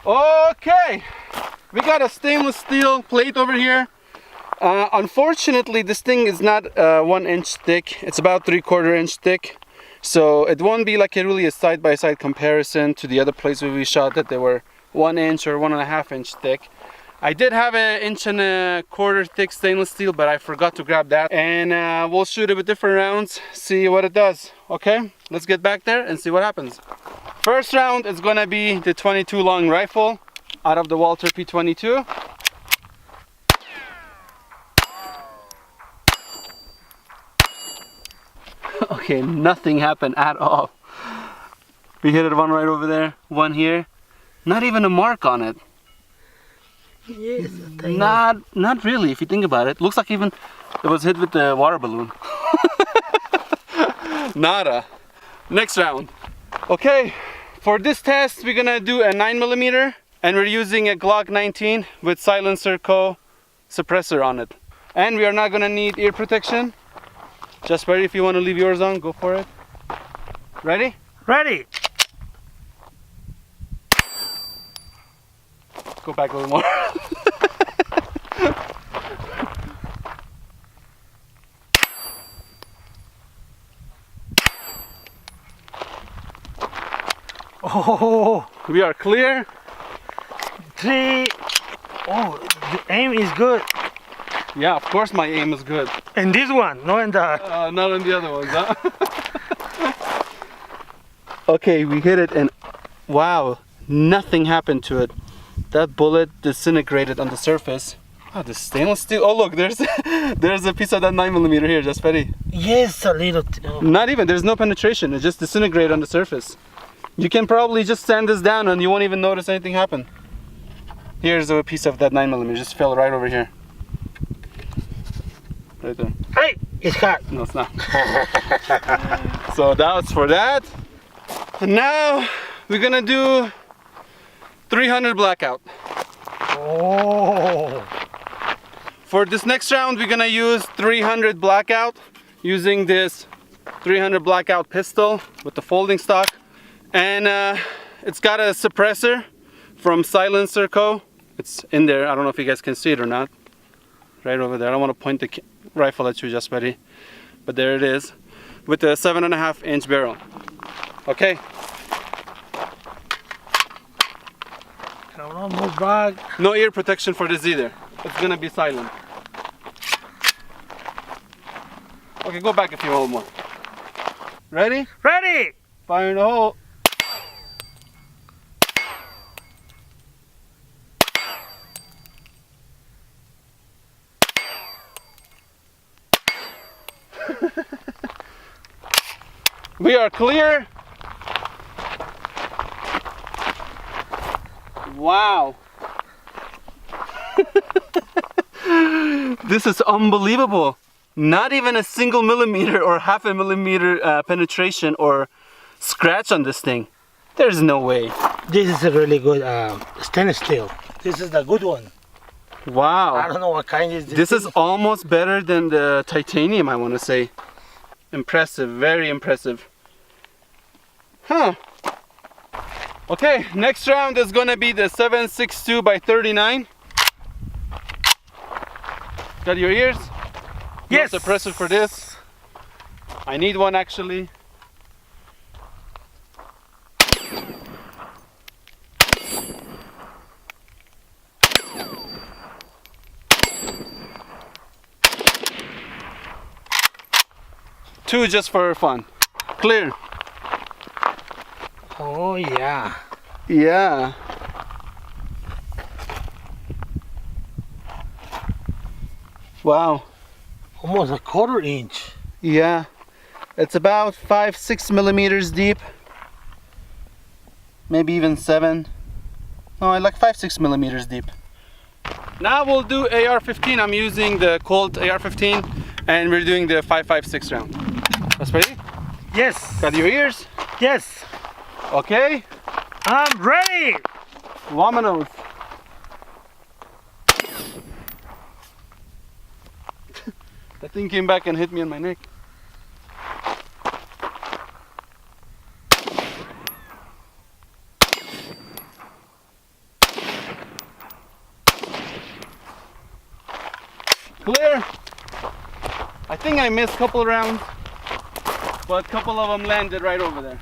Okay, we got a stainless steel plate over here. Unfortunately, this thing is not 1 inch thick. It's about 3/4 inch thick. So it won't be like really a side-by-side comparison to the other plates where we shot that they were 1 inch or 1.5 inch thick. I did have an 1.25 inch thick stainless steel, but I forgot to grab that. And we'll shoot it with different rounds, see what it does. Okay, let's get back there and see what happens. First round is gonna be the 22 long rifle out of the Walther P22. Okay, nothing happened at all. We hit it one right over there, one here. Not even a mark on it. Yes. Not really, if you think about it. Looks like even it was hit with the water balloon. Nada. Next round. Okay, for this test we're gonna do a 9mm and we're using a Glock 19 with Silencer Co. suppressor on it. And we are not gonna need ear protection. Just ready, if you want to leave yours on, go for it. Ready? Ready. Go back a little more. Oh, We are clear. 3. Oh, the aim is good. Yeah, of course my aim is good. And this one, no, and the. Not on the other ones, huh? Okay, we hit it and wow, nothing happened to it. That bullet disintegrated on the surface. Oh, the stainless steel. Oh look, there's there's a piece of that 9mm here, just ready. Yes, a little. Not even, there's no penetration. It just disintegrated on the surface. You can probably just sand this down and you won't even notice anything happen. Here's a piece of that 9mm, just fell right over here. Right there. Hey, it's hot. No, it's not. So that was for that. And now we're gonna do 300 blackout. Oh. For this next round, we're gonna use 300 blackout using this 300 blackout pistol with the folding stock. And it's got a suppressor from Silencer Co. It's in there. I don't know if you guys can see it or not. Right over there. I don't want to point the rifle at you, just ready. But there it is. With a 7.5 inch barrel. Okay. Come on, move back. No ear protection for this either. It's gonna be silent. Okay, go back if you want more. Ready? Ready. Fire in the hole. We are clear. Wow. This is unbelievable. Not even a single millimeter or 0.5 millimeter penetration or scratch on this thing. There's no way. This is a really good stainless steel. This is the good one. Wow. I don't know what kind is this. This is almost better than the titanium, I want to say. Impressive, very impressive. Huh. Okay, next round is gonna be the 7.62 by 39. Got your ears? Yes. No suppressor for this. I need one actually. Two just for fun. Clear. Oh yeah. Yeah. Wow. Almost a 1/4 inch. Yeah. It's about 5-6 millimeters deep. Maybe even 7. No, like 5-6 millimeters deep. Now we'll do AR-15. I'm using the Colt AR-15 and we're doing the 5.56 round. That's ready? Yes. Got your ears? Yes. Okay. I'm ready. Vámonos. That thing came back and hit me on my neck. Clear. I think I missed a couple rounds, but a couple of them landed right over there.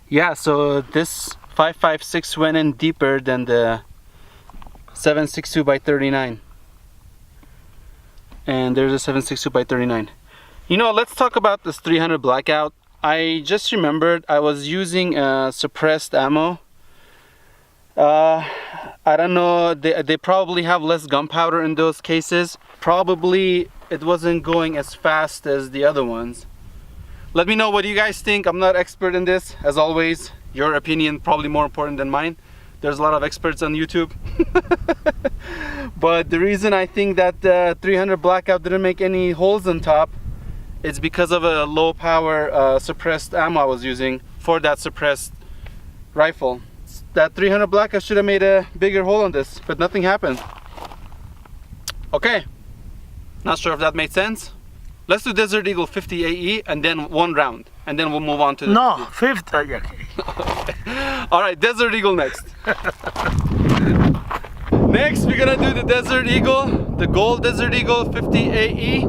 Yeah, so this 5.56 went in deeper than the 7.62 by 39. And there's a 7.62 by 39. You know, let's talk about this 300 Blackout. I just remembered I was using suppressed ammo. I don't know, they probably have less gunpowder in those cases. Probably it wasn't going as fast as the other ones. Let me know what you guys think. I'm not expert in this. As always, your opinion probably more important than mine. There's a lot of experts on YouTube. But the reason I think that the 300 Blackout didn't make any holes on top, it's because of a low power suppressed ammo I was using for that suppressed rifle. That 300 Blackout should have made a bigger hole on this, but nothing happened. Okay, not sure if that made sense. Let's do Desert Eagle 50 AE and then one round, and then we'll move on to the No, 50. Okay. All right, Desert Eagle next. Next, we're gonna do the Desert Eagle, the Gold Desert Eagle 50 AE.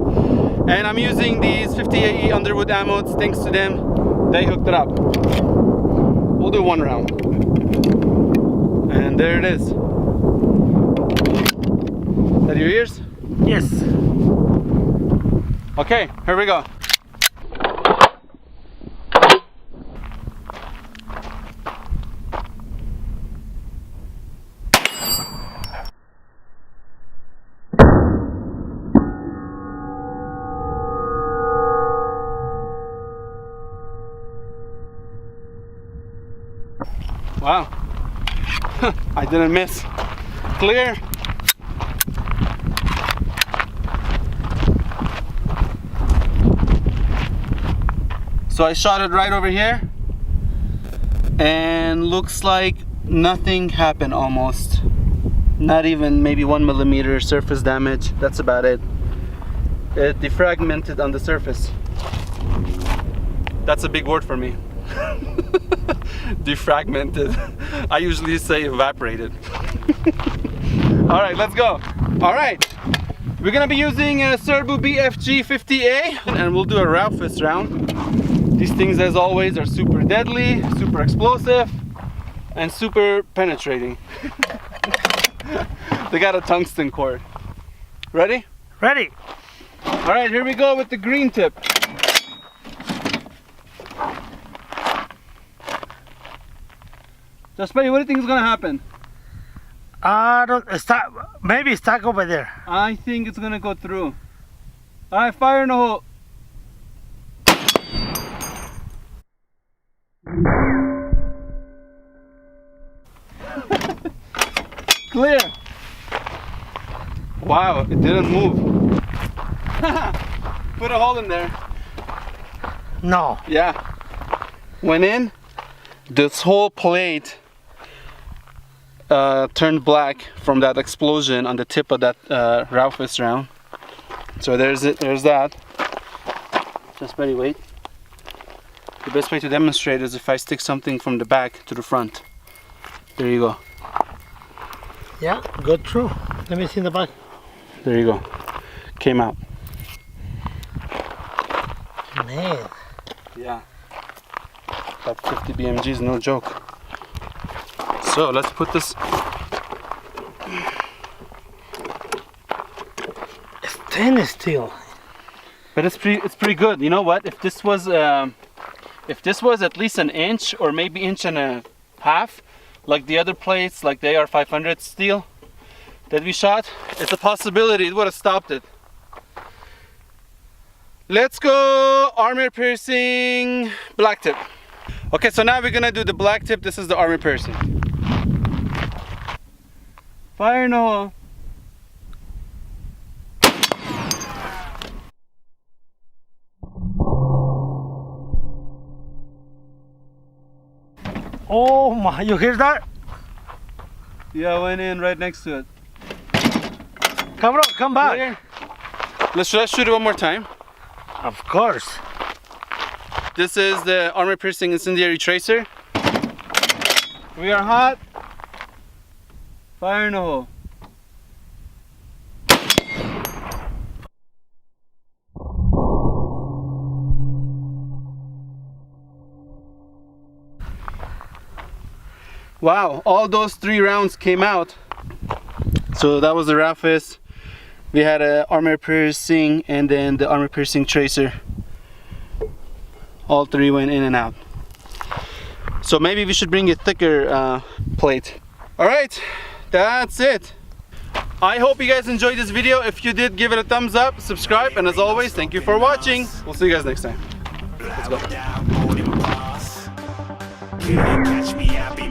And I'm using these 50 AE Underwood ammo. Thanks to them, they hooked it up. We'll do one round. And there it is. Is that your ears? Yes. Okay, here we go. Wow. I didn't miss. Clear. So I shot it right over here and looks like nothing happened almost. Not even maybe 1 millimeter surface damage. That's about it. It defragmented on the surface. That's a big word for me. Defragmented. I usually say evaporated. All right, let's go. All right, we're gonna be using a Serbu BFG 50A and we'll do a Raufoss round. These things, as always, are super deadly, super explosive, and super penetrating. They got a tungsten cord. Ready? Ready. All right, here we go with the green tip. Just buddy, what do you think is gonna happen? I don't start. Maybe stuck over there. I think it's gonna go through. All right, fire in the hole. Clear. Wow, it didn't move. Put a hole in there. No. Yeah. Went in. This whole plate turned black from that explosion on the tip of that Raufoss round. So there's it. There's that. Just buddy, wait. The best way to demonstrate is if I stick something from the back to the front. There you go. Yeah, go through. Let me see in the back. There you go. Came out. Man. Yeah. That 50 BMG is no joke. So let's put this. Stainless steel. But it's pretty good. You know what? If this was at least an inch or maybe inch and a half, like the other plates, like the AR-500 steel that we shot, it's a possibility it would have stopped it. Let's go armor piercing black tip. Okay, so now we're gonna do the black tip. This is the armor piercing. Fire in the hole. Oh my, you hear that? Yeah, I went in right next to it. Come on, come back. Clear. Let's shoot it one more time. Of course. This is the armor piercing incendiary tracer. We are hot. Fire in the hole. Wow, all those 3 rounds came out. So that was the Raufoss. We had a armor piercing and then the armor piercing tracer. All 3 went in and out. So maybe we should bring a thicker plate. Alright, that's it. I hope you guys enjoyed this video. If you did, give it a thumbs up, subscribe, and as always, thank you for watching. We'll see you guys next time. Let's go. Catch me, I'll be